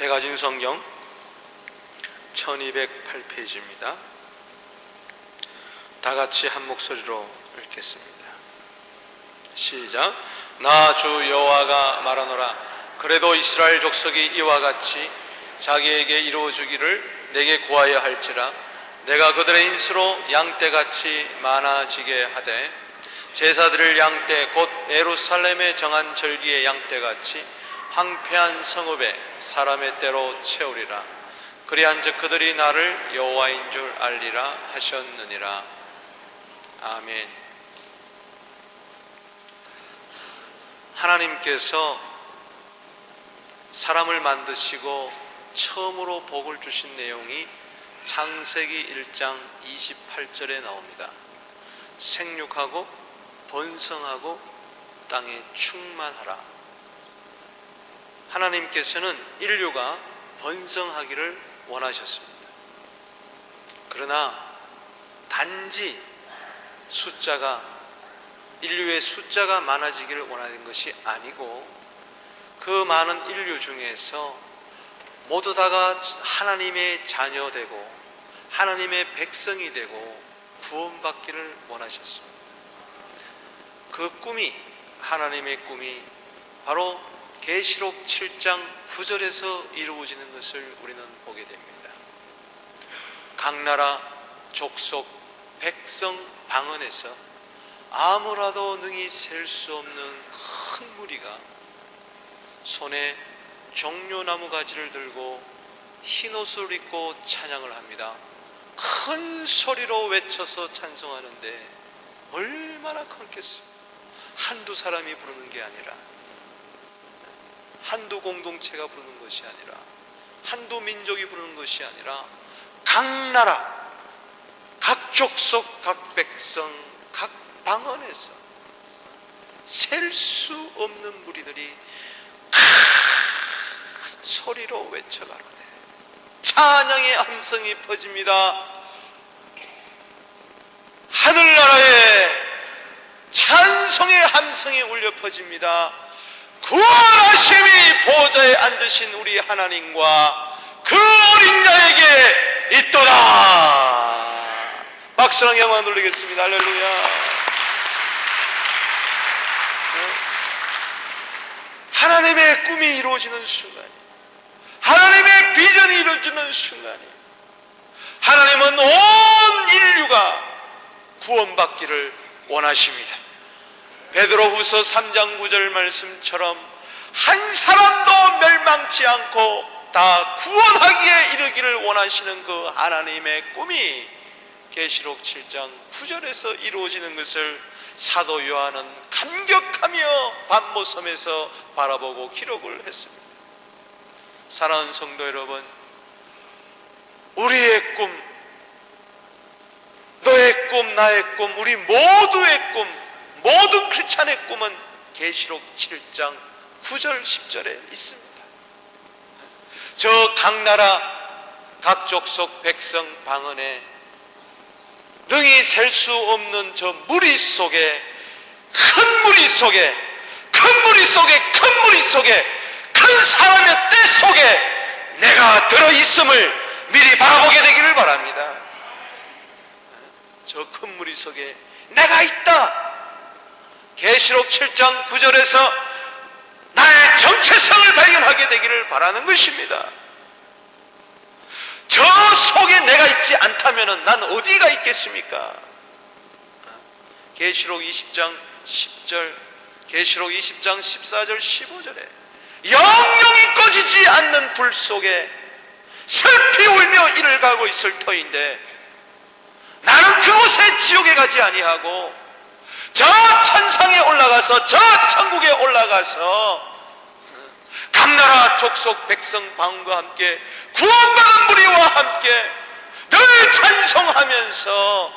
제가 가진 성경 1208페이지입니다. 다 같이 한 목소리로 읽겠습니다. 시작. 나 주 여호와가 말하노라. 그래도 이스라엘 족속이 이와 같이 자기에게 이루어주기를 내게 구하여 할지라. 내가 그들의 인수로 양떼같이 많아지게 하되 제사드릴 양떼 곧 예루살렘에 정한 절기의 양떼같이 황폐한 성읍에 사람의 떼로 채우리라. 그리한즉 그들이 나를 여호와인 줄 알리라 하셨느니라. 아멘. 하나님께서 사람을 만드시고 처음으로 복을 주신 내용이 창세기 1장 28절에 나옵니다. 생육하고 번성하고 땅에 충만하라. 하나님께서는 인류가 번성하기를 원하셨습니다. 그러나 단지 인류의 숫자가 많아지기를 원하는 것이 아니고 그 많은 인류 중에서 모두 다가 하나님의 자녀되고 하나님의 백성이 되고 구원받기를 원하셨습니다. 그 꿈이, 하나님의 꿈이 바로 계시록 7장 9절에서 이루어지는 것을 우리는 보게 됩니다. 각 나라, 족속, 백성, 방언에서 아무라도 능히 셀 수 없는 큰 무리가 손에 종려나무 가지를 들고 흰옷을 입고 찬양을 합니다. 큰 소리로 외쳐서 찬송하는데 얼마나 컸겠어요. 한두 사람이 부르는 게 아니라, 한두 공동체가 부르는 것이 아니라, 한두 민족이 부르는 것이 아니라 각 나라, 각 족속, 각 백성, 각 방언에서 셀 수 없는 무리들이 큰 소리로 외쳐가로되 찬양의 함성이 퍼집니다. 하늘나라에 찬송의 함성이 울려 퍼집니다. 구원하심이 보좌에 앉으신 우리 하나님과 그 어린 자에게 있도다. 박수랑 영광 돌리겠습니다. 할렐루야. 하나님의 꿈이 이루어지는 순간이, 하나님의 비전이 이루어지는 순간이, 하나님은 온 인류가 구원받기를 원하십니다. 베드로후서 3장 9절 말씀처럼 한 사람도 멸망치 않고 다 구원하기에 이르기를 원하시는 그 하나님의 꿈이 계시록 7장 9절에서 이루어지는 것을 사도 요한은 감격하며 반모섬에서 바라보고 기록을 했습니다. 사랑하는 성도 여러분, 우리의 꿈, 너의 꿈, 나의 꿈, 우리 모두의 꿈, 모든 크리스찬의 꿈은 계시록 7장 9절 10절에 있습니다. 저 각 나라, 각 족속, 백성, 방언에 능히 셀 수 없는 저 무리 속에, 큰 무리 속에, 큰 무리 속에, 큰 무리 속에, 큰 사람의 때 속에 내가 들어있음을 미리 바라보게 되기를 바랍니다. 저 큰 무리 속에 내가 있다. 계시록 7장 9절에서 나의 정체성을 발견하게 되기를 바라는 것입니다. 저 속에 내가 있지 않다면 난 어디가 있겠습니까? 계시록 20장 10절, 계시록 20장 14절 15절에 영영이 꺼지지 않는 불 속에 슬피 울며 이를 가고 있을 터인데 나는 그곳에 지옥에 가지 아니하고 저 천상에 올라가서, 저 천국에 올라가서 각 나라, 족속, 백성, 방언과 함께 구원받은 무리와 함께 늘 찬송하면서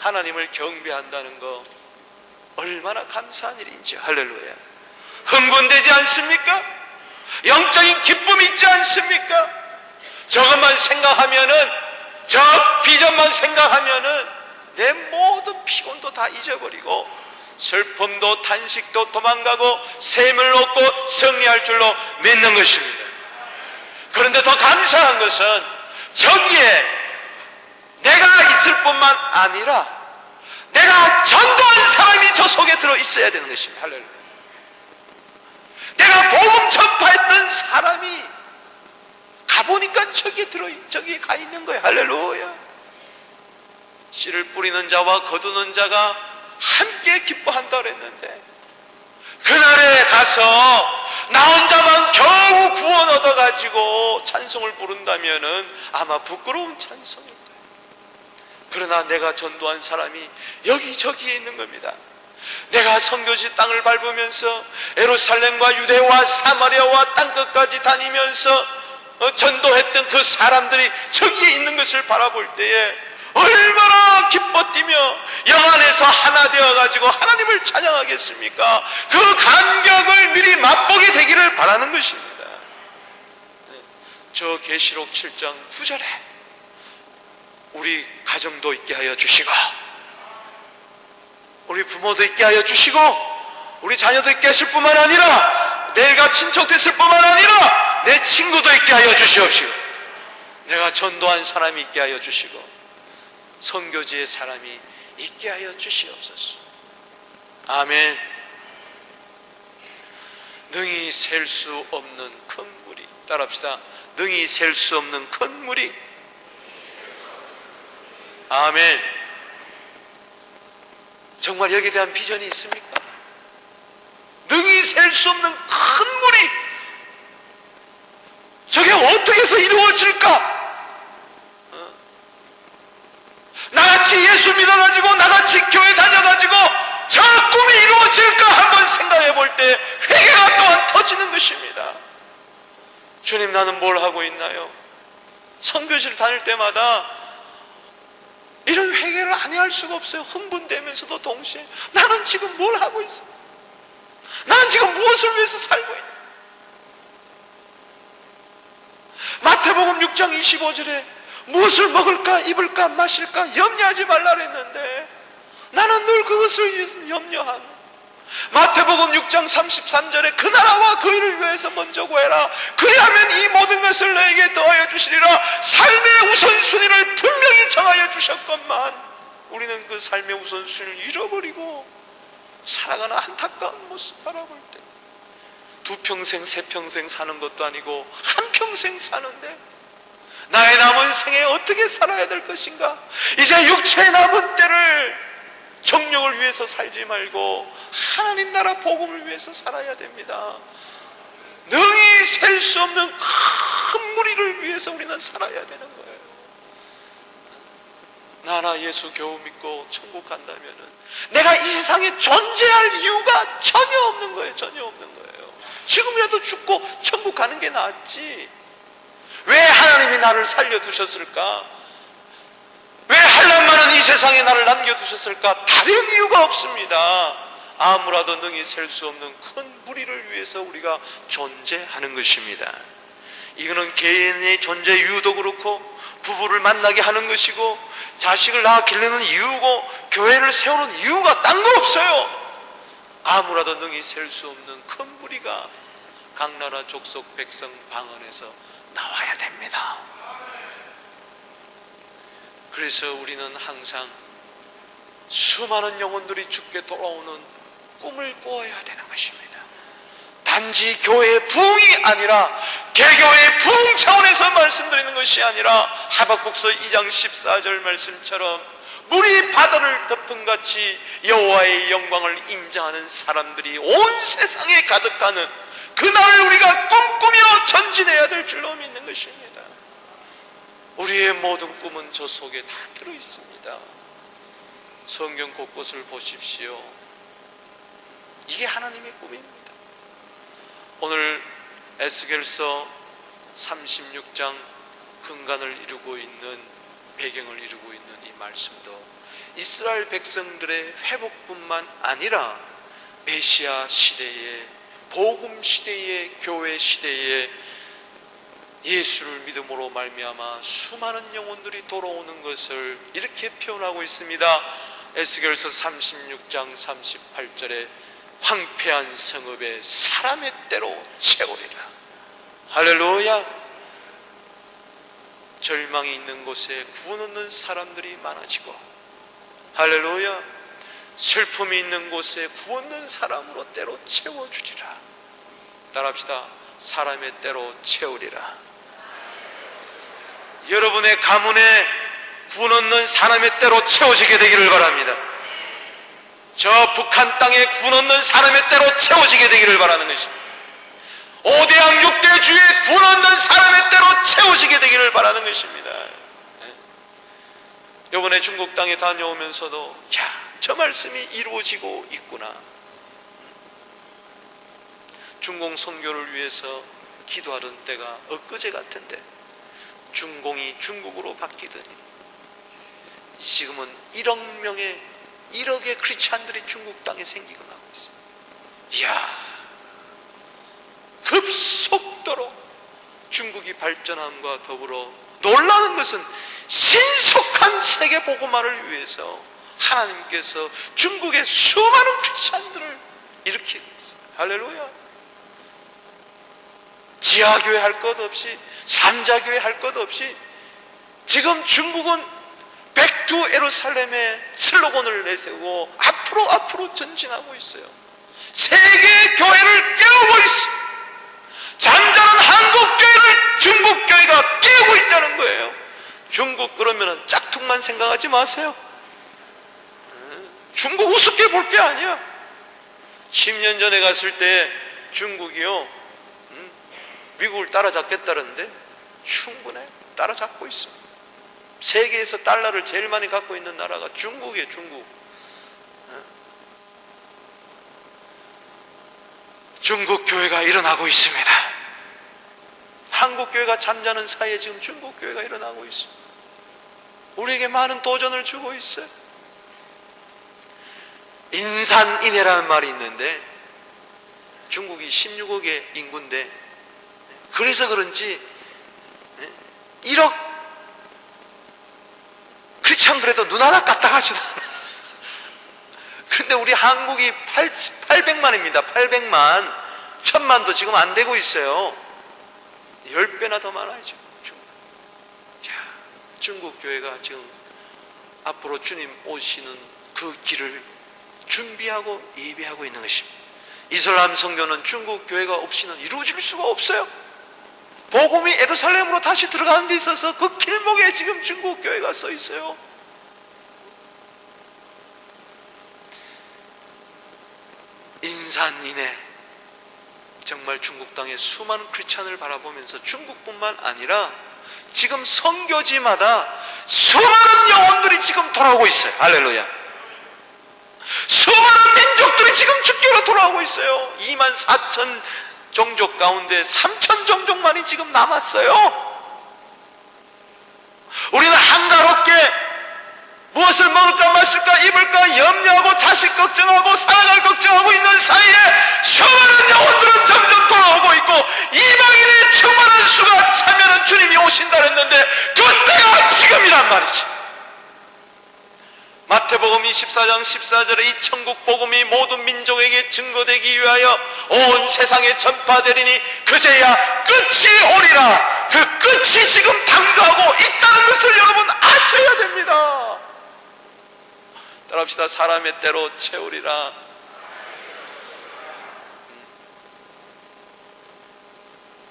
하나님을 경배한다는 거 얼마나 감사한 일인지. 할렐루야. 흥분되지 않습니까? 영적인 기쁨이 있지 않습니까? 저것만 생각하면은, 저 비전만 생각하면은 내 모든 피곤도 다 잊어버리고 슬픔도 탄식도 도망가고 샘을 얻고 승리할 줄로 믿는 것입니다. 그런데 더 감사한 것은 저기에 내가 있을 뿐만 아니라 내가 전도한 사람이 저 속에 들어 있어야 되는 것입니다. 할렐루야. 내가 복음 전파했던 사람이 가보니까 저기에 가 있는 거예요. 할렐루야. 씨를 뿌리는 자와 거두는 자가 함께 기뻐한다 그랬는데, 그날에 가서 나 혼자만 겨우 구원 얻어가지고 찬송을 부른다면은 아마 부끄러운 찬송일 거예요. 그러나 내가 전도한 사람이 여기저기에 있는 겁니다. 내가 선교지 땅을 밟으면서 예루살렘과 유대와 사마리아와 땅끝까지 다니면서 전도했던 그 사람들이 저기에 있는 것을 바라볼 때에 얼마나 기뻐 뛰며 영 안에서 하나 되어가지고 하나님을 찬양하겠습니까? 그 감격을 미리 맛보게 되기를 바라는 것입니다. 저 계시록 7장 9절에 우리 가정도 있게 하여 주시고, 우리 부모도 있게 하여 주시고, 우리 자녀도 있게 하실 뿐만 아니라 내가 친척 됐을 뿐만 아니라 내 친구도 있게 하여 주시옵시고, 내가 전도한 사람이 있게 하여 주시고, 선교지의 사람이 있게 하여 주시옵소서. 아멘. 능히 셀 수 없는 큰 물이, 따라합시다. 능히 셀 수 없는 큰 물이. 아멘. 정말 여기에 대한 비전이 있습니까? 능히 셀 수 없는 큰 물이 저게 어떻게 해서 이루어질까? 나같이 예수 믿어가지고 나같이 교회 다녀가지고 저 꿈이 이루어질까 한번 생각해 볼 때 회개가 또한 터지는 것입니다. 주님, 나는 뭘 하고 있나요? 선교지를 다닐 때마다 이런 회개를 안 할 수가 없어요. 흥분되면서도 동시에 나는 지금 뭘 하고 있어? 나는 지금 무엇을 위해서 살고 있나? 마태복음 6장 25절에 무엇을 먹을까 입을까 마실까 염려하지 말라 그랬는데 나는 늘 그것을 염려한. 마태복음 6장 33절에 그 나라와 그 일을 위해서 먼저 구해라. 그리하면 이 모든 것을 너에게 더하여 주시리라. 삶의 우선순위를 분명히 정하여 주셨건만 우리는 그 삶의 우선순위를 잃어버리고 살아가는 안타까운 모습 바라볼 때, 두 평생 세 평생 사는 것도 아니고 한 평생 사는데 나의 남은 생에 어떻게 살아야 될 것인가? 이제 육체의 남은 때를 정욕을 위해서 살지 말고 하나님 나라 복음을 위해서 살아야 됩니다. 능히 셀 수 없는 큰 무리를 위해서 우리는 살아야 되는 거예요. 나나 예수 겨우 믿고 천국 간다면은 내가 이 세상에 존재할 이유가 전혀 없는 거예요. 전혀 없는 거예요. 지금이라도 죽고 천국 가는 게 낫지. 왜 하나님이 나를 살려두셨을까? 왜 한란만은 이 세상에 나를 남겨두셨을까? 다른 이유가 없습니다. 아무라도 능히 셀 수 없는 큰 무리를 위해서 우리가 존재하는 것입니다. 이거는 개인의 존재 이유도 그렇고 부부를 만나게 하는 것이고 자식을 낳아 기르는 이유고 교회를 세우는 이유가 딴 거 없어요. 아무라도 능히 셀 수 없는 큰 무리가 각 나라 족속 백성 방언에서 나와야 됩니다. 그래서 우리는 항상 수많은 영혼들이 주께 돌아오는 꿈을 꾸어야 되는 것입니다. 단지 교회의 부흥이 아니라 개교의 부흥 차원에서 말씀드리는 것이 아니라 하박국서 2장 14절 말씀처럼 물이 바다를 덮음같이 여호와의 영광을 인정하는 사람들이 온 세상에 가득하는 그날을 우리가 꿈꾸며 전진해야 될 줄로 믿는 것입니다. 우리의 모든 꿈은 저 속에 다 들어있습니다. 성경 곳곳을 보십시오. 이게 하나님의 꿈입니다. 오늘 에스겔서 36장 근간을 이루고 있는, 배경을 이루고 있는 이 말씀도 이스라엘 백성들의 회복뿐만 아니라 메시아 시대에, 복음 시대에, 교회 시대에 예수를 믿음으로 말미암아 수많은 영혼들이 돌아오는 것을 이렇게 표현하고 있습니다. 에스겔서 36장 38절에 황폐한 성읍에 사람의 때로 채우리라. 할렐루야. 절망이 있는 곳에 구원 얻는 사람들이 많아지고, 할렐루야, 슬픔이 있는 곳에 구원 얻는 사람으로 때로 채워주리라. 따라합시다. 사람의 때로 채우리라. 여러분의 가문에 구원 얻는 사람의 때로 채워지게 되기를 바랍니다. 저 북한 땅에 구원 얻는 사람의 때로 채워지게 되기를 바라는 것입니다. 5대양 6대 주에 구원 얻는 사람의 때로 채워지게 되기를 바라는 것입니다. 이번에 중국 땅에 다녀오면서도 저 말씀이 이루어지고 있구나. 중공 선교를 위해서 기도하던 때가 엊그제 같은데 중공이 중국으로 바뀌더니 지금은 1억의 크리스찬들이 중국 땅에 생기고 나오고 있습니다. 이야, 급속도로 중국이 발전함과 더불어 놀라는 것은 신속한 세계 복음화를 위해서 하나님께서 중국의 수많은 크리스찬들을 일으키고 있습니다. 할렐루야. 지하교회 할 것 없이, 삼자교회 할 것 없이 지금 중국은 백투 예루살렘의 슬로건을 내세우고 앞으로 전진하고 있어요. 세계 교회를 깨우고 있어요. 잠자는 한국 교회를 중국 교회가 깨우고 있다는 거예요. 중국 그러면은 짝퉁만 생각하지 마세요. 중국 우습게 볼 게 아니야. 10년 전에 갔을 때 중국이요, 미국을 따라잡겠다는데 충분해. 따라잡고 있어. 세계에서 달러를 제일 많이 갖고 있는 나라가 중국이에요. 중국. 중국 교회가 일어나고 있습니다. 한국 교회가 잠자는 사이에 지금 중국 교회가 일어나고 있어요. 우리에게 많은 도전을 주고 있어요. 인산인해라는 말이 있는데 중국이 16억의 인구인데 그래서 그런지 1억 크리스찬 그래도 눈 하나 까딱하지도 않아. 그런데 우리 한국이 800만입니다. 800만. 1000만도 지금 안 되고 있어요. 10배나 더 많아요 지금. 자, 중국 교회가 지금 앞으로 주님 오시는 그 길을 준비하고 예비하고 있는 것입니다. 이슬람 선교는 중국 교회가 없이는 이루어질 수가 없어요. 복음이 예루살렘으로 다시 들어가는 데 있어서 그 길목에 지금 중국 교회가 써 있어요. 인산인해. 정말 중국 땅의 수많은 크리스찬을 바라보면서 중국뿐만 아니라 지금 선교지마다 수많은 영혼들이 지금 돌아오고 있어요. 할렐루야. 수많은 민족들이 지금 주께로 돌아오고 있어요. 24,000 종족 가운데 3,000 종족만이 지금 남았어요. 우리는 한가롭게 무엇을 먹을까 마실까 입을까 염려하고 자식 걱정하고 살아갈 걱정하고 있는 사이에 수많은 영혼들은 점점 돌아오고 있고 이방인의 충만한 수가 차면은 주님이 오신다 했는데 그때가 지금이란 말이지. 마태복음 24장 14절에 이 천국 복음이 모든 민족에게 증거되기 위하여 온 세상에 전파되리니 그제야 끝이 오리라. 그 끝이 지금 당도하고 있다는 것을 여러분 아셔야 됩니다. 따라합시다. 사람의 때로 채우리라.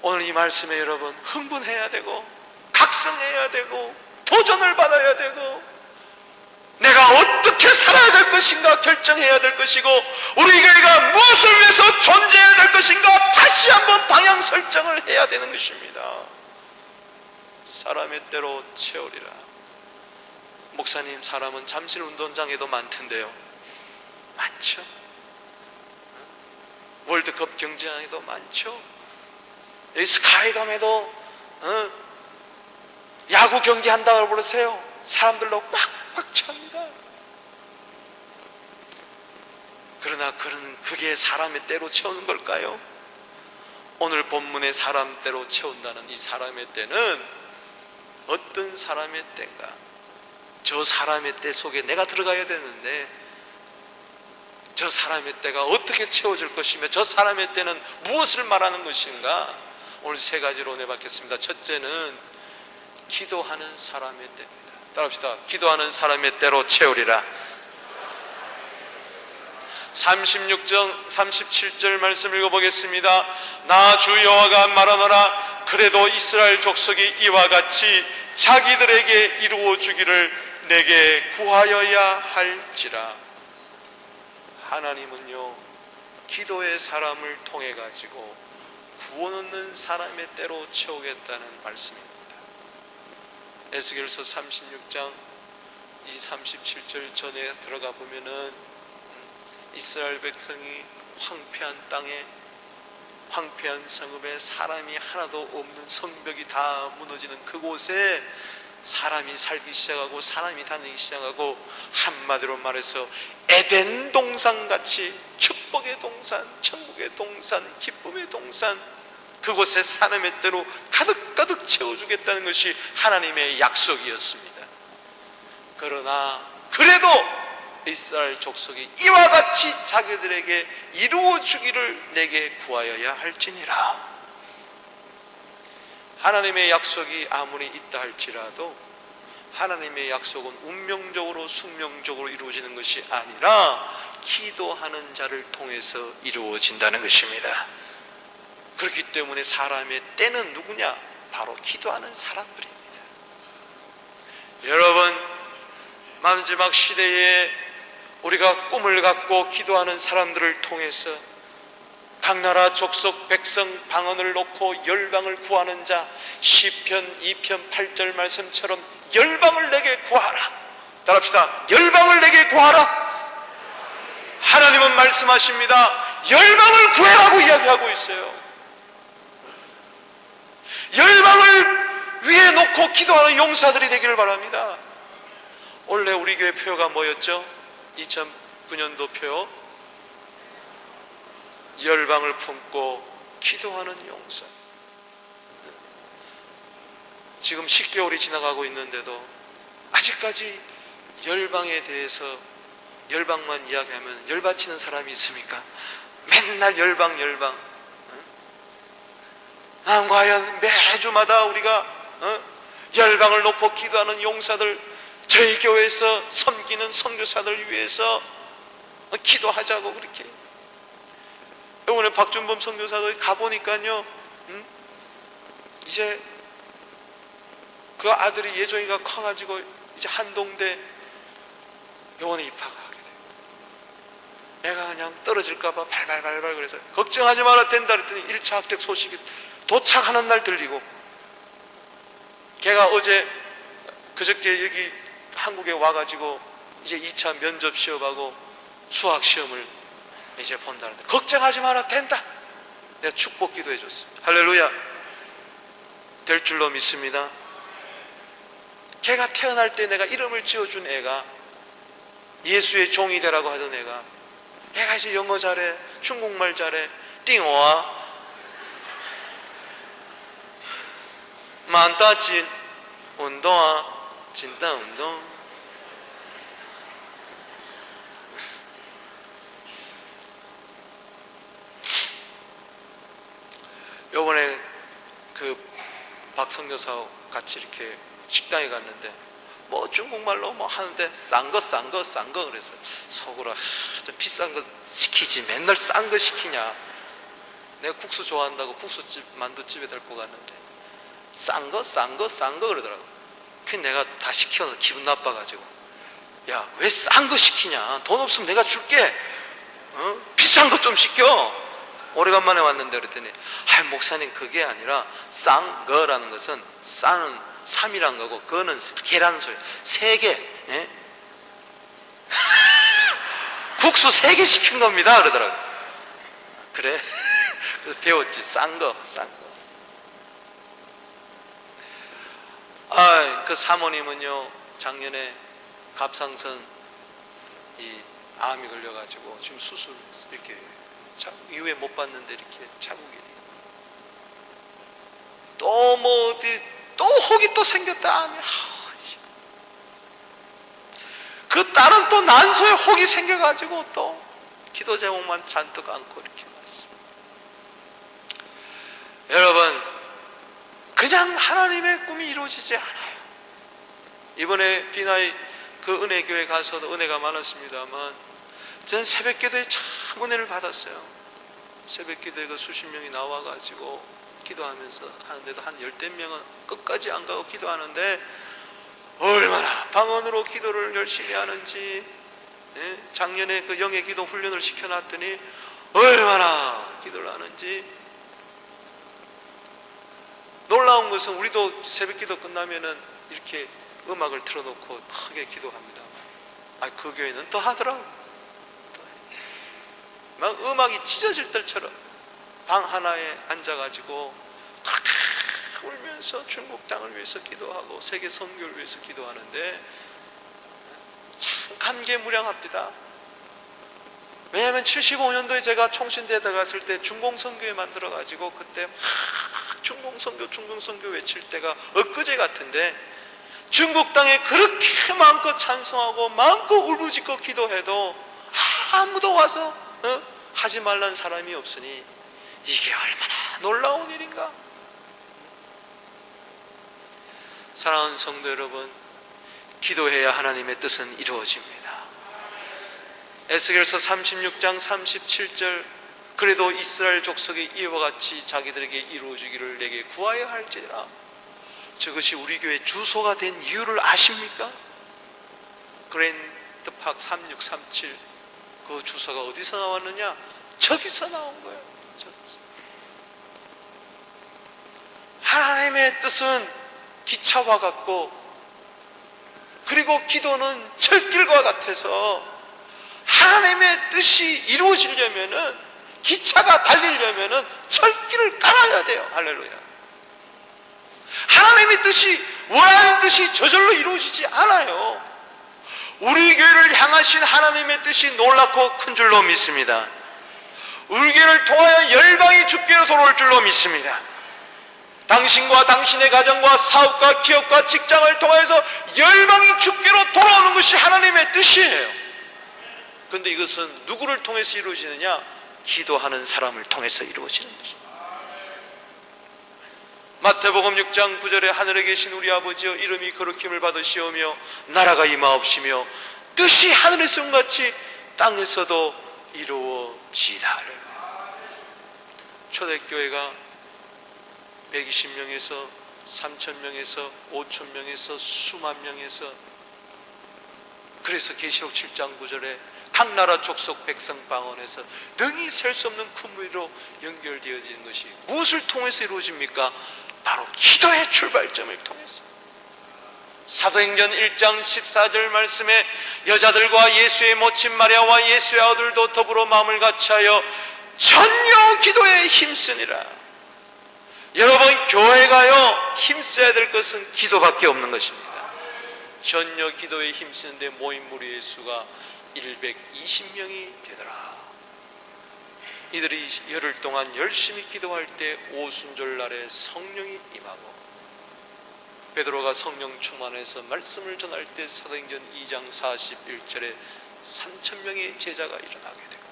오늘 이 말씀에 여러분 흥분해야 되고 각성해야 되고 도전을 받아야 되고 내가 어떻게 살아야 될 것인가 결정해야 될 것이고 우리 교회가 무엇을 위해서 존재해야 될 것인가 다시 한번 방향 설정을 해야 되는 것입니다. 사람의 때로 채우리라. 목사님, 사람은 잠실 운동장에도 많던데요. 많죠. 월드컵 경기장에도 많죠. 여기 스카이돔에도 야구 경기 한다고 그러세요. 사람들로 꽉꽉 찹니다. 그러나 그게 사람의 때로 채우는 걸까요? 오늘 본문의 사람 때로 채운다는 이 사람의 때는 어떤 사람의 때인가? 저 사람의 때 속에 내가 들어가야 되는데 저 사람의 때가 어떻게 채워질 것이며 저 사람의 때는 무엇을 말하는 것인가? 오늘 세 가지로 내봤겠습니다. 첫째는 기도하는 사람의 때입니다. 따라합시다. 기도하는 사람의 때로 채우리라. 36장 37절 말씀 읽어보겠습니다. 나 주 여호와가 말하노라. 그래도 이스라엘 족속이 이와 같이 자기들에게 이루어 주기를 내게 구하여야 할지라. 하나님은요, 기도의 사람을 통해 가지고 구원 얻는 사람의 때로 채우겠다는 말씀입니다. 에스겔서 36장 이 37절 전에 들어가 보면은 이스라엘 백성이 황폐한 땅에, 황폐한 성읍에 사람이 하나도 없는 성벽이 다 무너지는 그곳에 사람이 살기 시작하고 사람이 다니기 시작하고, 한마디로 말해서 에덴 동산같이 축복의 동산, 천국의 동산, 기쁨의 동산, 그곳에 사람의 때로 가득가득 채워주겠다는 것이 하나님의 약속이었습니다. 그러나 그래도 이스라엘 족속이 이와 같이 자기들에게 이루어 주기를 내게 구하여야 할지니라. 하나님의 약속이 아무리 있다 할지라도 하나님의 약속은 운명적으로 숙명적으로 이루어지는 것이 아니라 기도하는 자를 통해서 이루어진다는 것입니다. 그렇기 때문에 사람의 때는 누구냐? 바로 기도하는 사람들입니다. 여러분, 마지막 시대에 우리가 꿈을 갖고 기도하는 사람들을 통해서 각 나라 족속 백성 방언을 놓고 열방을 구하는 자, 시편 2편 8절 말씀처럼 열방을 내게 구하라. 따라합시다. 열방을 내게 구하라. 하나님은 말씀하십니다. 열방을 구해라고 이야기하고 있어요. 열방을 위에 놓고 기도하는 용사들이 되기를 바랍니다. 원래 우리 교회 표가 뭐였죠? 2009년도 표, 열방을 품고 기도하는 용사. 지금 10개월이 지나가고 있는데도 아직까지 열방에 대해서, 열방만 이야기하면 열받치는 사람이 있습니까? 맨날 열방 과연 매주마다 우리가 열방을 놓고 기도하는 용사들, 저희 교회에서 섬기는 선교사들 위해서 기도하자고 그렇게. 이번에 박준범 선교사도 가보니까요, 이제 그 아들이 예정이가 커가지고 이제 한동대 요원에 입학하게 돼요. 애가 그냥 떨어질까봐 발발발발 그래서 걱정하지 마라 된다 그랬더니 1차 합격 소식이 도착하는 날 들리고, 걔가 어제 그저께 여기 한국에 와가지고 이제 2차 면접 시험하고 수학 시험을 이제 본다는데 걱정하지 마라 된다. 내가 축복 기도해 줬어. 할렐루야. 될 줄로 믿습니다. 걔가 태어날 때 내가 이름을 지어준 애가, 예수의 종이 되라고 하던 애가 이제 영어 잘해, 중국말 잘해, 띵어와 만따진 운동아 진짜 운동. 요번에 그 박성교사하고 같이 이렇게 식당에 갔는데 뭐 중국말로 뭐 하는데 싼 거 그래서 속으로 좀 비싼 거 시키지, 맨날 싼 거 시키냐. 내가 국수 좋아한다고 국수집 만두집에 데리고 갔는데 싼 거 그러더라고. 그래서 내가 다 시켜서 기분 나빠가지고, 야, 왜 싼 거 시키냐, 돈 없으면 내가 줄게, 비싼 거 좀 시켜. 오래간만에 왔는데 그랬더니, 목사님 그게 아니라 싼 거라는 것은 싼은 3이란 거고 그거는 개라는 소리, 3개, 예? 국수 3개 시킨 겁니다 그러더라고. 그래? 그래서 배웠지. 싼 거. 그 사모님은요, 작년에 갑상선 이 암이 걸려가지고 지금 수술 이렇게 이후에 못 봤는데 이렇게 자국이 또 뭐 어디 또 혹이 또 생겼다 하면, 그 딸은 또 난소에 혹이 생겨가지고 또 기도 제목만 잔뜩 안고 이렇게 왔어요. 여러분, 그냥 그냥 하나님의 꿈이 이루어지지 않아요. 이번에 비나이 그 은혜교회 가서도 은혜가 많았습니다만, 저는 새벽기도에 참 은혜를 받았어요. 새벽기도에 그 수십 명이 나와가지고 기도하면서 하는데도 한 10명은 끝까지 안 가고 기도하는데, 얼마나 방언으로 기도를 열심히 하는지, 작년에 그 영의 기도 훈련을 시켜놨더니 얼마나 기도를 하는지. 놀라운 것은 우리도 새벽기도 끝나면은 이렇게 음악을 틀어놓고 크게 기도합니다. 그 교회는 더 하더라고요. 막 음악이 찢어질 때처럼 방 하나에 앉아가지고 그렇게 울면서 중국 땅을 위해서 기도하고 세계 선교를 위해서 기도하는데 참 감개무량합니다. 왜냐하면 75년도에 제가 총신대에 갔을 때 중공선교회 만들어가지고 그때 막 중공선교 외칠 때가 엊그제 같은데, 중국 땅에 그렇게 마음껏 찬송하고 마음껏 울부짖고 기도해도 아무도 와서 하지 말란 사람이 없으니 이게 얼마나 놀라운 일인가. 사랑하는 성도 여러분, 기도해야 하나님의 뜻은 이루어집니다. 에스겔서 36장 37절, 그래도 이스라엘 족속이 이와 같이 자기들에게 이루어지기를 내게 구하여 할지라. 저것이 우리 교회 주소가 된 이유를 아십니까? 그랜드팍 3637, 그 주소가 어디서 나왔느냐? 저기서 나온 거예요. 저기서. 하나님의 뜻은 기차와 같고, 그리고 기도는 철길과 같아서 하나님의 뜻이 이루어지려면은, 기차가 달리려면은 철길을 깔아야 돼요. 할렐루야. 하나님의 뜻이, 원하는 뜻이 저절로 이루어지지 않아요. 우리 교회를 향하신 하나님의 뜻이 놀랍고 큰 줄로 믿습니다. 우리 교회를 통하여 열방이 주께로 돌아올 줄로 믿습니다. 당신과 당신의 가정과 사업과 기업과 직장을 통해서 열방이 주께로 돌아오는 것이 하나님의 뜻이에요. 그런데 이것은 누구를 통해서 이루어지느냐? 기도하는 사람을 통해서 이루어지는 것입니다. 마태복음 6장 9절에 하늘에 계신 우리 아버지여, 이름이 거룩힘을 받으시오며 나라가 임하옵시며 뜻이 하늘에서 같이 땅에서도 이루어지이다. 초대교회가 120명에서 3,000명에서 5,000명에서 수만 명에서, 그래서 계시록 7장 9절에 각 나라 족속 백성 방언에서 능히 셀 수 없는 큰 무리로 연결되어지는 것이 무엇을 통해서 이루어집니까? 바로 기도의 출발점을 통해서. 사도행전 1장 14절 말씀에 여자들과 예수의 모친 마리아와 예수의 아들도 더불어 마음을 같이하여 전혀 기도에 힘쓰니라. 여러분, 교회가요 힘써야 될 것은 기도밖에 없는 것입니다. 전혀 기도에 힘쓰는데 모인 무리의 수가 120명이 되더라. 이들이 열흘 동안 열심히 기도할 때 오순절 날에 성령이 임하고, 베드로가 성령 충만해서 말씀을 전할 때 사도행전 2장 41절에 3,000명의 제자가 일어나게 되고,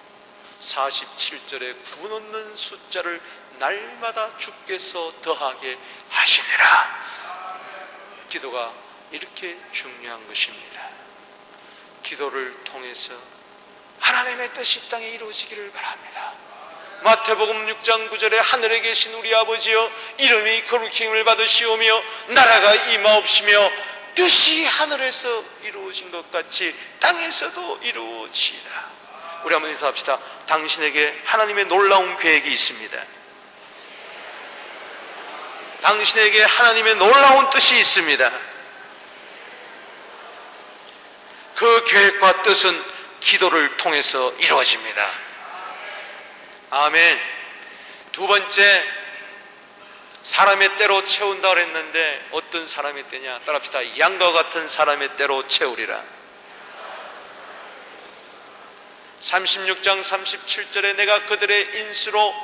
47절에 구 넣는 숫자를 날마다 주께서 더하게 하시니라. 기도가 이렇게 중요한 것입니다. 기도를 통해서 하나님의 뜻이 땅에 이루어지기를 바랍니다. 마태복음 6장 9절에 하늘에 계신 우리 아버지여, 이름이 거룩힘을 받으시오며 나라가 임하옵시며 뜻이 하늘에서 이루어진 것 같이 땅에서도 이루어지이다. 우리 한번 인사합시다. 당신에게 하나님의 놀라운 계획이 있습니다. 당신에게 하나님의 놀라운 뜻이 있습니다. 그 계획과 뜻은 기도를 통해서 이루어집니다. 아멘. 두 번째, 사람의 때로 채운다 그랬는데 어떤 사람의 때냐? 따라합시다. 양과 같은 사람의 때로 채우리라. 36장 37절에 내가 그들의 인수로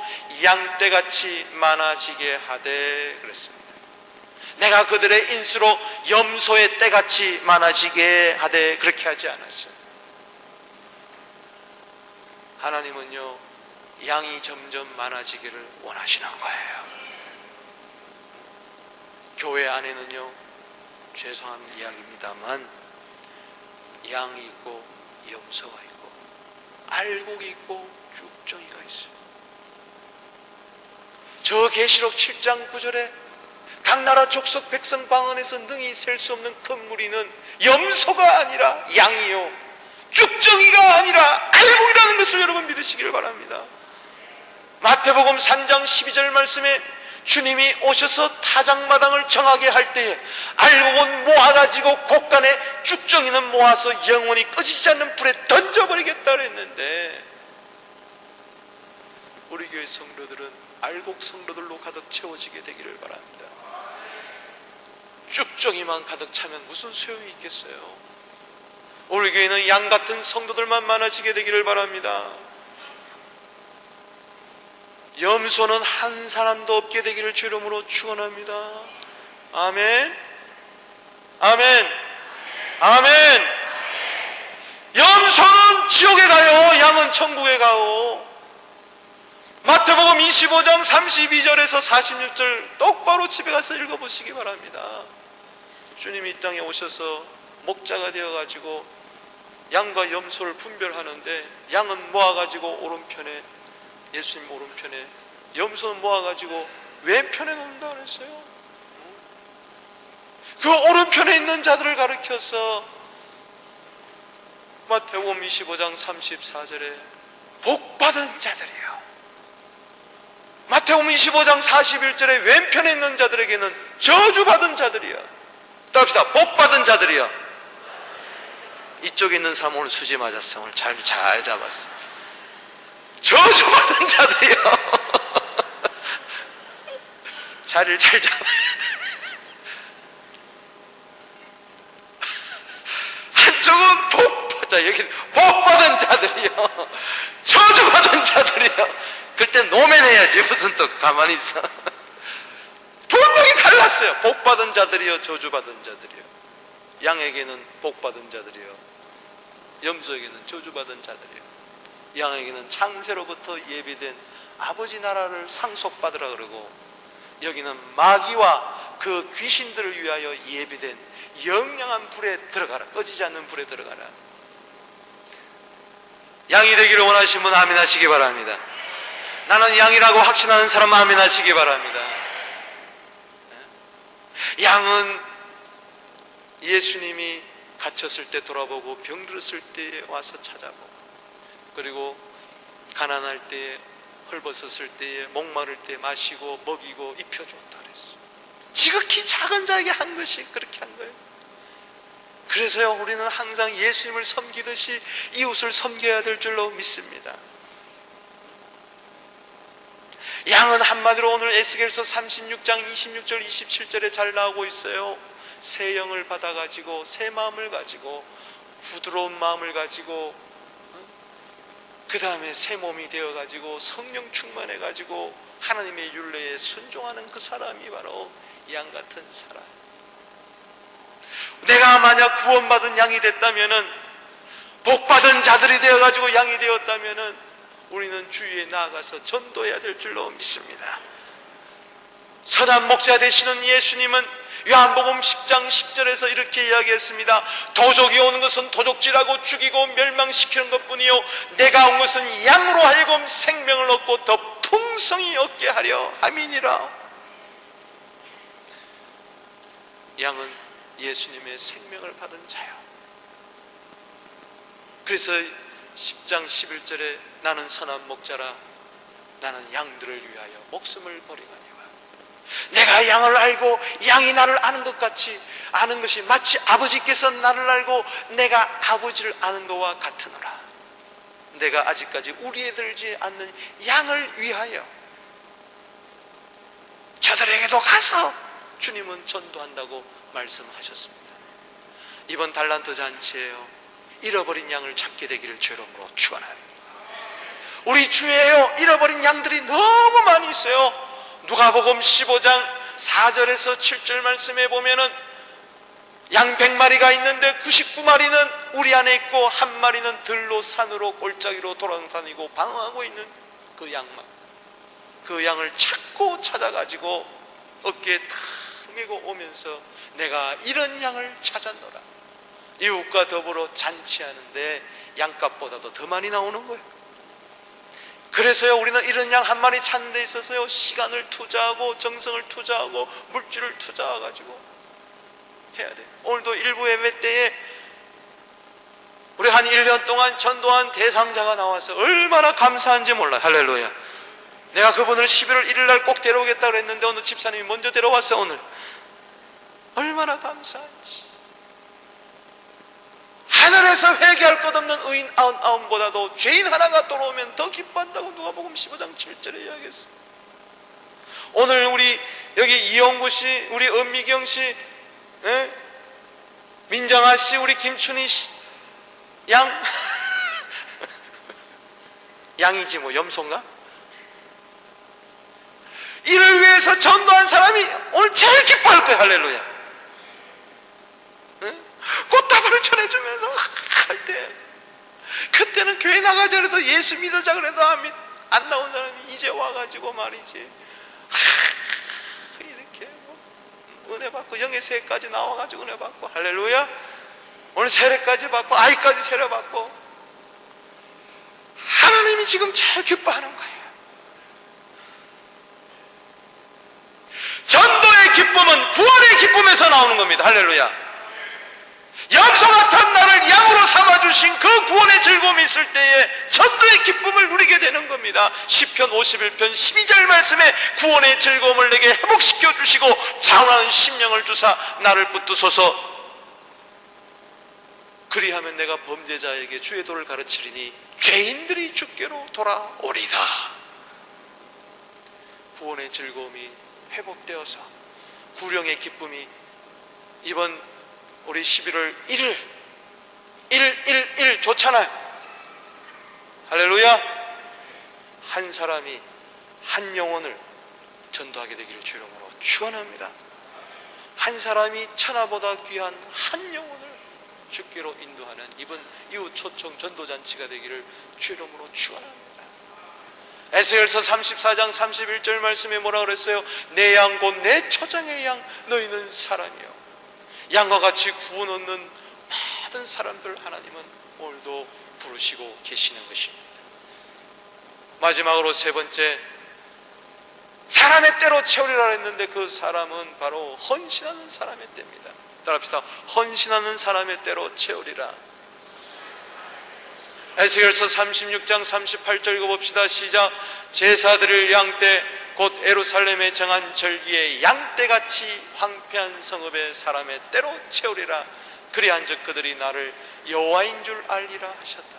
양떼같이 많아지게 하되 그랬습니다. 내가 그들의 인수로 염소의 떼같이 많아지게 하되 그렇게 하지 않았어요. 하나님은요 양이 점점 많아지기를 원하시는 거예요. 교회 안에는요, 죄송한 이야기입니다만 양이 있고 염소가 있고 알곡이 있고 쭉정이가 있어요. 저 계시록 7장 9절에 각 나라 족속 백성 방언에서 능히 셀 수 없는 큰 무리는 염소가 아니라 양이요 쭉정이가 아니라 알곡이라는 것을 여러분 믿으시길 바랍니다. 마태복음 3장 12절 말씀에 주님이 오셔서 타작마당을 정하게 할 때에 알곡은 모아가지고 곳간에 쭉정이는 모아서 영원히 꺼지지 않는 불에 던져버리겠다 그랬는데, 우리 교회 성도들은 알곡 성도들로 가득 채워지게 되기를 바랍니다. 쭉정이만 가득 차면 무슨 소용이 있겠어요? 우리 교회는 양 같은 성도들만 많아지게 되기를 바랍니다. 염소는 한 사람도 없게 되기를 주 이름으로 축원합니다. 아멘. 아멘. 아멘. 염소는 지옥에 가요, 양은 천국에 가요. 마태복음 25장 32절에서 46절 똑바로 집에 가서 읽어보시기 바랍니다. 주님이 이 땅에 오셔서 목자가 되어가지고 양과 염소를 분별하는데, 양은 모아가지고 오른편에, 예수님 오른편에, 염소는 모아가지고 왼편에 놓는다 그랬어요. 그 오른편에 있는 자들을 가리켜서 마태복음 25장 34절에 복받은 자들이요, 마태복음 25장 41절에 왼편에 있는 자들에게는 저주받은 자들이요. 따릅시다. 복받은 자들이요. 이쪽에 있는 사람 오늘 수지 맞았어. 오늘 잘 잡았어. 저주받은 자들이요. 자리를 잘 잡아야 돼. 한쪽은 자, 여기 복받은 자들이요, 저주받은 자들이요. 그때 노면해야지. 무슨 또 가만히 있어. 분명히 갈랐어요. 복받은 자들이요, 저주받은 자들이요. 양에게는 복받은 자들이요, 염소에게는 저주받은 자들이요. 양에게는 창세로부터 예비된 아버지 나라를 상속받으라 그러고, 여기는 마귀와 그 귀신들을 위하여 예비된 영영한 불에 들어가라, 꺼지지 않는 불에 들어가라. 양이 되기를 원하시는 분 아멘 하시기 바랍니다. 나는 양이라고 확신하는 사람 아멘 하시기 바랍니다. 양은 예수님이 갇혔을 때 돌아보고, 병들었을 때에 와서 찾아보고, 그리고 가난할 때에, 헐벗었을 때에, 목마를 때 마시고 먹이고 입혀줬다 그랬어요. 지극히 작은 자에게 한 것이 그렇게 한 거예요. 그래서요, 우리는 항상 예수님을 섬기듯이 이웃을 섬겨야 될 줄로 믿습니다. 양은 한마디로 오늘 에스겔서 36장 26절 27절에 잘 나오고 있어요. 새 영을 받아가지고, 새 마음을 가지고, 부드러운 마음을 가지고, 그 다음에 새 몸이 되어가지고 성령 충만해가지고 하나님의 율례에 순종하는 그 사람이 바로 양 같은 사람. 내가 만약 구원받은 양이 됐다면은, 복받은 자들이 되어가지고 양이 되었다면은, 우리는 주위에 나아가서 전도해야 될 줄로 믿습니다. 선한 목자 되시는 예수님은 요한복음 10장 10절에서 이렇게 이야기했습니다. 도적이 오는 것은 도적질하고 죽이고 멸망시키는 것뿐이요, 내가 온 것은 양으로 하여금 생명을 얻고 더 풍성히 얻게 하려 함이니라. 양은 예수님의 생명을 받은 자요. 그래서 10장 11절에 나는 선한 목자라, 나는 양들을 위하여 목숨을 버리거니와. 내가 양을 알고 양이 나를 아는 것 같이 아는 것이 마치 아버지께서 나를 알고 내가 아버지를 아는 것과 같으노라. 내가 아직까지 우리에 들지 않는 양을 위하여 저들에게도 가서 주님은 전도한다고 말씀하셨습니다. 이번 달란트 잔치에요, 잃어버린 양을 찾게 되기를 주 이름으로 축원합니다. 우리 주위에요, 잃어버린 양들이 너무 많이 있어요. 누가복음 15장 4절에서 7절 말씀에 보면은 양 100마리가 있는데 99마리는 우리 안에 있고, 한 마리는 들로 산으로 골짜기로 돌아다니고 방황하고 있는 그 양만, 그 양을 찾고 찾아가지고 어깨에 탁 메고 오면서 내가 이런 양을 찾았노라. 이웃과 더불어 잔치하는데 양값보다도 더 많이 나오는 거예요. 그래서요, 우리는 이런 양 한 마리 찾는 데 있어서요, 시간을 투자하고 정성을 투자하고 물질을 투자해가지고 해야 돼요. 오늘도 일부 예배 때에 우리 한 1년 동안 전도한 대상자가 나와서 얼마나 감사한지 몰라요. 할렐루야. 내가 그분을 11월 1일 날 꼭 데려오겠다고 그랬는데 어느 집사님이 먼저 데려왔어. 오늘 얼마나 감사한지. 하늘에서 회개할 것 없는 의인 99보다도 죄인 하나가 돌아오면 더 기뻐한다고 누가복음 15장 7절에 이야기했어요. 오늘 우리 여기 이영구 씨, 우리 은미경 씨, 민정아 씨, 우리 김춘희 씨, 양 양이지 뭐 염소인가? 이를 위해서 전도한 사람이 오늘 제일 기뻐할 거야. 할렐루야. 꽃다발을 전해주면서 할 때, 그때는 교회 나가자 그래도 예수 믿어자 그래도 안 나온 사람이 이제 와가지고 말이지 이렇게 은혜 받고 영의 세까지 나와가지고 은혜 받고, 할렐루야. 오늘 세례까지 받고 아이까지 세례 받고, 하나님이 지금 제일 기뻐하는 거예요. 전도의 기쁨은 구원의 기쁨에서 나오는 겁니다. 할렐루야. 염소 같은 나를 양으로 삼아주신 그 구원의 즐거움이 있을 때에 전도의 기쁨을 누리게 되는 겁니다. 시편 51편 12절 말씀에 구원의 즐거움을 내게 회복시켜 주시고 자원하는 심령을 주사 나를 붙드소서. 그리하면 내가 범죄자에게 주의 도를 가르치리니 죄인들이 주께로 돌아오리다. 구원의 즐거움이 회복되어서 구령의 기쁨이 이번 우리 11월 1일 111 좋잖아요. 할렐루야. 한 사람이 한 영혼을 전도하게 되기를 주 이름으로 축원합니다. 한 사람이 천하보다 귀한 한 영혼을 주께로 인도하는 이번 이웃 초청 전도잔치가 되기를 주 이름으로 축원합니다. 에스겔서 34장 31절 말씀에 뭐라 그랬어요? 내 양 곧 내 초장의 양 너희는 사람이요. 양과 같이 구원 얻는 모든 사람들 하나님은 오늘도 부르시고 계시는 것입니다. 마지막으로 세 번째, 사람의 때로 채우리라 했는데 그 사람은 바로 헌신하는 사람의 때입니다. 따라합시다. 헌신하는 사람의 때로 채우리라. 에스겔서 36장 38절 읽어봅시다. 시작. 제사드릴 양떼 곧 예루살렘에 정한 절기에 양떼같이 황폐한 성읍의 사람의 때로 채우리라. 그리한즉 그들이 나를 여호와인 줄 알리라 하셨다.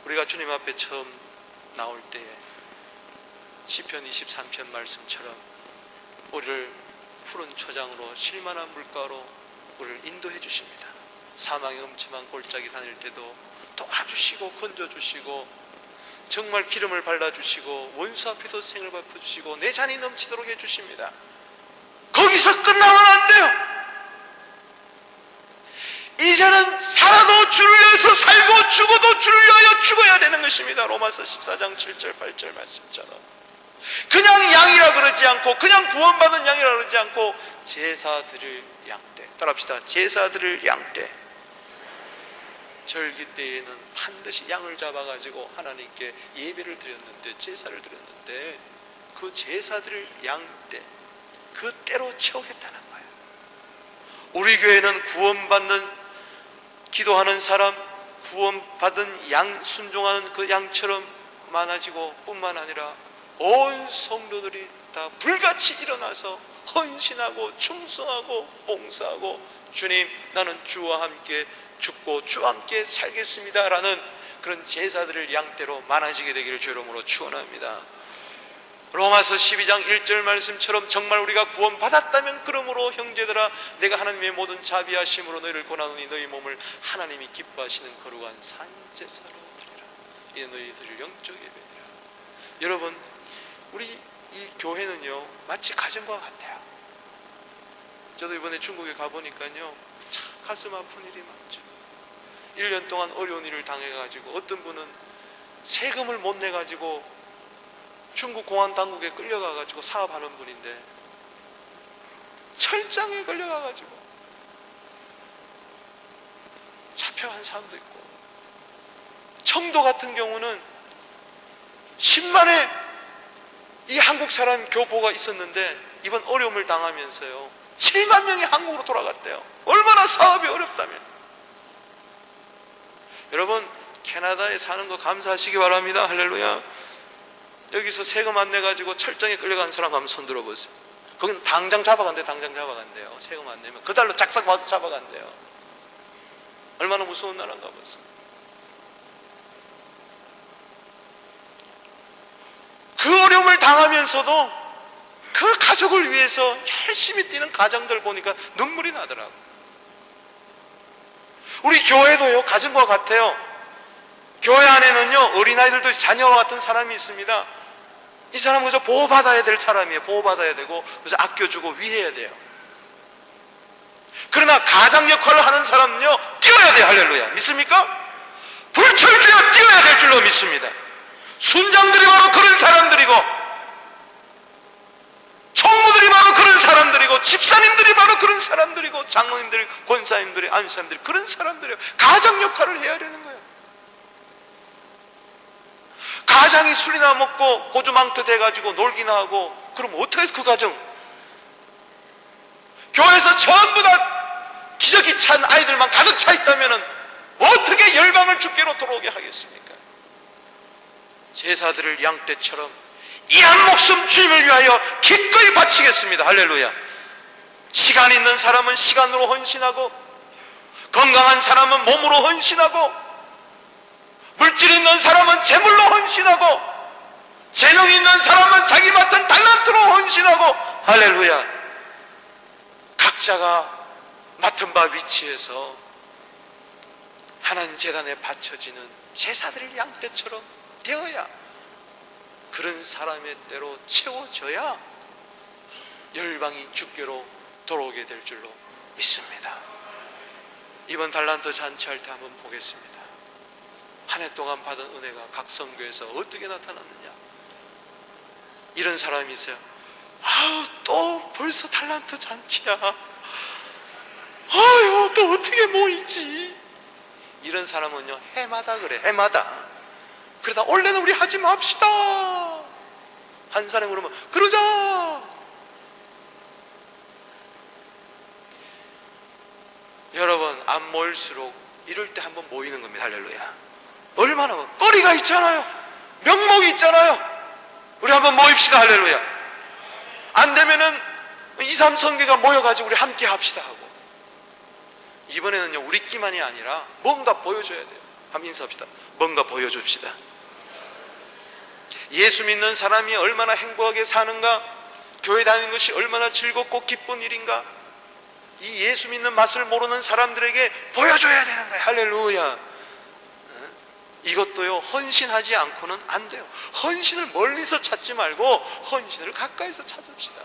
우리가 주님 앞에 처음 나올 때에 시편 23편 말씀처럼 우리를 푸른 초장으로 실만한 물가로 우리를 인도해 주십니다. 사망의 음침한 골짜기 다닐 때도 도와주시고 건져주시고 정말 기름을 발라주시고 원수 앞에도 생을 갚아주시고 내 잔이 넘치도록 해주십니다. 거기서 끝나면 안 돼요. 이제는 살아도 주를 위해서 살고 죽어도 주를 위하여 죽어야 되는 것입니다. 로마서 14장 7절 8절 말씀처럼 그냥 양이라 그러지 않고, 그냥 구원받은 양이라 그러지 않고 제사 드릴 양떼. 따라합시다. 제사 드릴 양떼. 절기 때에는 반드시 양을 잡아가지고 하나님께 예배를 드렸는데, 제사를 드렸는데 그 제사 드릴 양떼, 그 때로 채우겠다는 거예요. 우리 교회는 구원받는 기도하는 사람, 구원받은 양, 순종하는 그 양처럼 많아지고 뿐만 아니라 온 성도들이 다 불같이 일어나서 헌신하고 충성하고 봉사하고, 주님 나는 주와 함께 죽고 주와 함께 살겠습니다 라는 그런 제사들을 양떼로 많아지게 되기를 주 이름으로 축원합니다. 로마서 12장 1절 말씀처럼 정말 우리가 구원받았다면 그러므로 형제들아 내가 하나님의 모든 자비하심으로 너희를 권하노니 너희 몸을 하나님이 기뻐하시는 거룩한 산제사로 드리라. 이는 너희 드릴 영적 예배니라. 여러분, 우리 이 교회는요 마치 가정과 같아요. 저도 이번에 중국에 가보니까요 참 가슴 아픈 일이 많죠. 1년 동안 어려운 일을 당해가지고 어떤 분은 세금을 못 내가지고 중국 공안 당국에 끌려가가지고 사업하는 분인데 철장에 걸려가가지고 잡혀간 사람도 있고, 청도 같은 경우는 10만의 이 한국 사람 교포가 있었는데 이번 어려움을 당하면서요 7만 명이 한국으로 돌아갔대요. 얼마나 사업이 어렵다면. 여러분, 캐나다에 사는 거 감사하시기 바랍니다. 할렐루야. 여기서 세금 안 내가지고 철장에 끌려간 사람 한번 손 들어보세요. 거긴 당장 잡아간대요. 당장 잡아간대요. 세금 안 내면 그달로 짝싹 와서 잡아간대요. 얼마나 무서운 나라인가 보세요. 그 어려움을 당하면서도 그 가족을 위해서 열심히 뛰는 가정들 보니까 눈물이 나더라고요. 우리 교회도요 가정과 같아요. 교회 안에는요 어린아이들도 자녀와 같은 사람이 있습니다. 이 사람은 그저 보호받아야 될 사람이에요. 보호받아야 되고 그래서 아껴주고 위해야 돼요. 그러나 가장 역할을 하는 사람은요 뛰어야 돼요. 할렐루야. 믿습니까? 불철주야 뛰어야 될 줄로 믿습니다. 순장들이 바로 그런 사람들이고, 총무들이 바로 그런 사람들이고, 집사님들이 바로 그런 사람들이고, 장로님들이, 권사님들이, 안수사님들이 그런 사람들이에요. 가장 역할을 해야 되는 거예요. 가장이 술이나 먹고 고주망토 돼가지고 놀기나 하고 그러면 어떻게 해서 그 가정, 교회에서 전부 다 기저귀 찬 아이들만 가득 차 있다면 어떻게 열방을 주께로 돌아오게 하겠습니까? 제사들을 양떼처럼 이 한 목숨 주님을 위하여 기꺼이 바치겠습니다. 할렐루야. 시간 있는 사람은 시간으로 헌신하고, 건강한 사람은 몸으로 헌신하고, 물질 있는 사람은 재물로 헌신하고, 재능 있는 사람은 자기 맡은 달란트로 헌신하고, 할렐루야. 각자가 맡은 바 위치에서 하나님 제단에 바쳐지는 제사들을 양떼처럼 되어야, 그런 사람의 때로 채워져야 열방이 주께로 돌아오게 될 줄로 믿습니다. 이번 달란트 잔치할 때 한번 보겠습니다. 한 해 동안 받은 은혜가 각 성교에서 어떻게 나타났느냐. 이런 사람이 있어요. 또 벌써 달란트 잔치야. 아유, 또 어떻게 모이지? 이런 사람은요 해마다 그래. 해마다. 그러다 원래는 우리 하지 맙시다. 한 사람이 그러면 그러자. 여러분, 안 모일수록 이럴 때 한번 모이는 겁니다. 할렐루야. 얼마나 거리가 있잖아요. 명목이 있잖아요. 우리 한번 모입시다. 할렐루야. 안 되면은 2, 3 성교가 모여가지고 우리 함께 합시다 하고, 이번에는요 우리끼만이 아니라 뭔가 보여줘야 돼요. 한번 인사합시다. 뭔가 보여줍시다. 예수 믿는 사람이 얼마나 행복하게 사는가, 교회 다니는 것이 얼마나 즐겁고 기쁜 일인가, 이 예수 믿는 맛을 모르는 사람들에게 보여줘야 되는 거예요. 할렐루야. 이것도요 헌신하지 않고는 안 돼요. 헌신을 멀리서 찾지 말고 헌신을 가까이서 찾읍시다.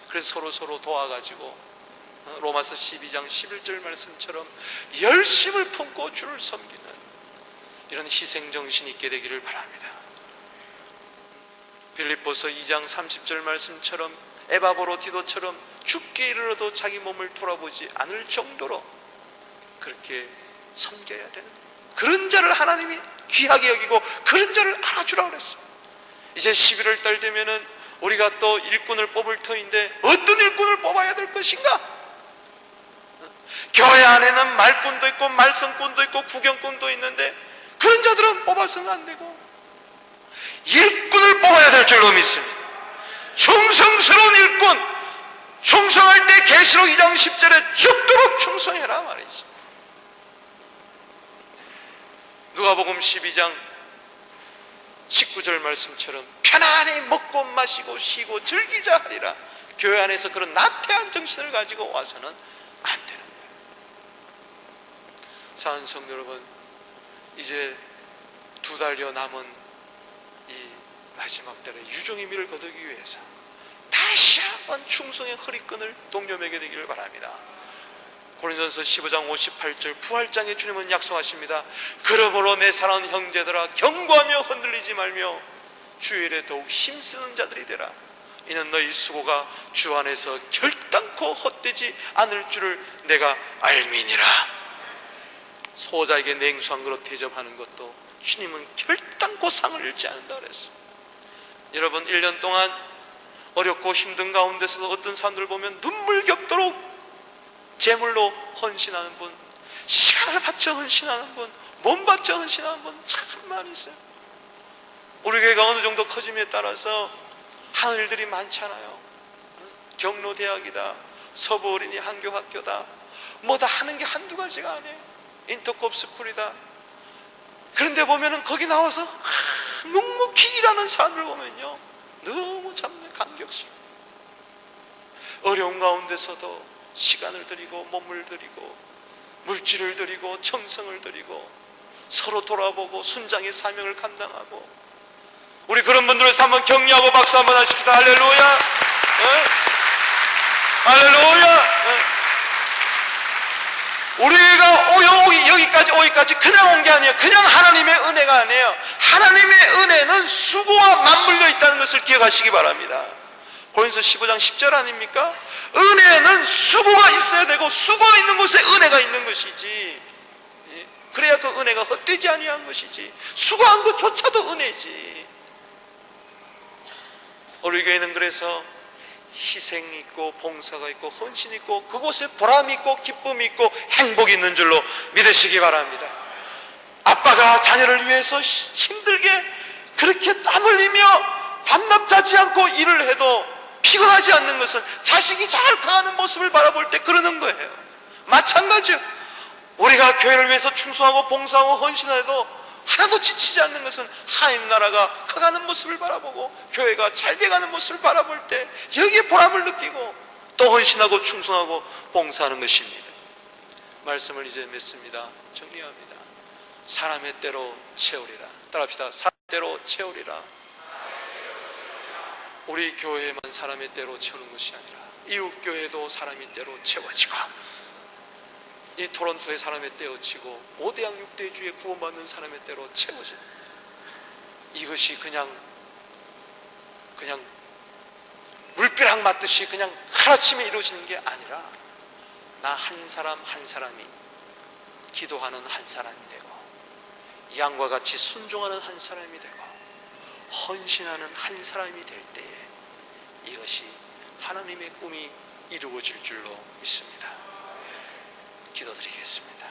그래서 서로 도와가지고 로마서 12장 11절 말씀처럼 열심을 품고 주를 섬기는 이런 희생정신이 있게 되기를 바랍니다. 빌립보서 2장 30절 말씀처럼 에바브로디도처럼 죽게 이르러도 자기 몸을 돌아보지 않을 정도로 그렇게 섬겨야 되는, 그런 자를 하나님이 귀하게 여기고 그런 자를 알아주라고 그랬어요. 이제 11월 달 되면은 우리가 또 일꾼을 뽑을 터인데 어떤 일꾼을 뽑아야 될 것인가? 교회 안에는 말꾼도 있고 말썽꾼도 있고 구경꾼도 있는데 그런 자들은 뽑아서는 안 되고 일꾼을 뽑아야 될 줄로 믿습니다. 충성스러운 일꾼, 충성할 때 계시록 2장 10절에 죽도록 충성해라 말이지. 누가복음 12장 19절 말씀처럼 편안히 먹고 마시고 쉬고 즐기자 하리라. 교회 안에서 그런 나태한 정신을 가지고 와서는 안 되는 거예요. 사랑하는 성도 여러분, 이제 2달여 남은 이 마지막 달에 유종의 미를 거두기 위해서 다시 한번 충성의 허리끈을 동여매게 되기를 바랍니다. 고린도전서 15장 58절 부활장에 주님은 약속하십니다. 그러므로 내 사랑하는 형제들아, 경고하며 흔들리지 말며 주일에 더욱 힘쓰는 자들이 되라. 이는 너희 수고가 주 안에서 결단코 헛되지 않을 줄을 내가 알미니라. 소자에게 냉수 한 그릇 대접하는 것도 주님은 결단코 상을 잃지 않는다 그랬어요. 여러분, 1년 동안 어렵고 힘든 가운데서도 어떤 사람들 보면 눈물 겹도록 제물로 헌신하는 분, 시간을 바쳐 헌신하는 분, 몸 바쳐 헌신하는 분 참 많이 있어요. 우리 교회가 어느 정도 커짐에 따라서 하는 일들이 많잖아요. 경로대학이다, 서부어린이 한교학교다, 뭐 다 하는 게 한두 가지가 아니에요. 인터콥스쿨이다. 그런데 보면은 거기 나와서 묵묵히 일하는 사람들 보면요, 너무 참내 감격스러워. 어려운 가운데서도 시간을 들이고 몸을 들이고 물질을 들이고 정성을 들이고 서로 돌아보고 순장의 사명을 감당하고, 우리 그런 분들에서 한번 격려하고 박수 한번 하십시다. 할렐루야. 할렐루야. 우리가 여기까지 그냥 온 게 아니에요. 그냥 하나님의 은혜가 아니에요. 하나님의 은혜는 수고와 맞물려 있다는 것을 기억하시기 바랍니다. 고린도서 15장 10절 아닙니까? 은혜는 수고가 있어야 되고 수고가 있는 곳에 은혜가 있는 것이지, 그래야 그 은혜가 헛되지 아니한 것이지, 수고한 것조차도 은혜지. 우리 교회는 그래서 희생이 있고 봉사가 있고 헌신이 있고 그곳에 보람이 있고 기쁨이 있고 행복이 있는 줄로 믿으시기 바랍니다. 아빠가 자녀를 위해서 힘들게 그렇게 땀 흘리며 밤낮 자지 않고 일을 해도 피곤하지 않는 것은 자식이 잘 커가는 모습을 바라볼 때 그러는 거예요. 마찬가지요. 우리가 교회를 위해서 충성하고 봉사하고 헌신해도 하나도 지치지 않는 것은 하나님 나라가 커가는 모습을 바라보고 교회가 잘 돼가는 모습을 바라볼 때 여기에 보람을 느끼고 또 헌신하고 충성하고 봉사하는 것입니다. 말씀을 이제 맺습니다. 정리합니다. 사람의 때로 채우리라. 따라합시다. 사람의 때로 채우리라. 우리 교회만 사람의 때로 채우는 것이 아니라 이웃 교회도 사람의 때로 채워지고, 이 토론토의 사람의 때어치고 5대양 6대주에 구원받는 사람의 때로 채워진, 이것이 그냥 물벼락 맞듯이 그냥 하루아침에 이루어지는 게 아니라 나 한 사람 한 사람이 기도하는 한 사람이 되고 양과 같이 순종하는 한 사람이 되고 헌신하는 한 사람이 될 때에 이것이 하나님의 꿈이 이루어질 줄로 믿습니다. 기도드리겠습니다.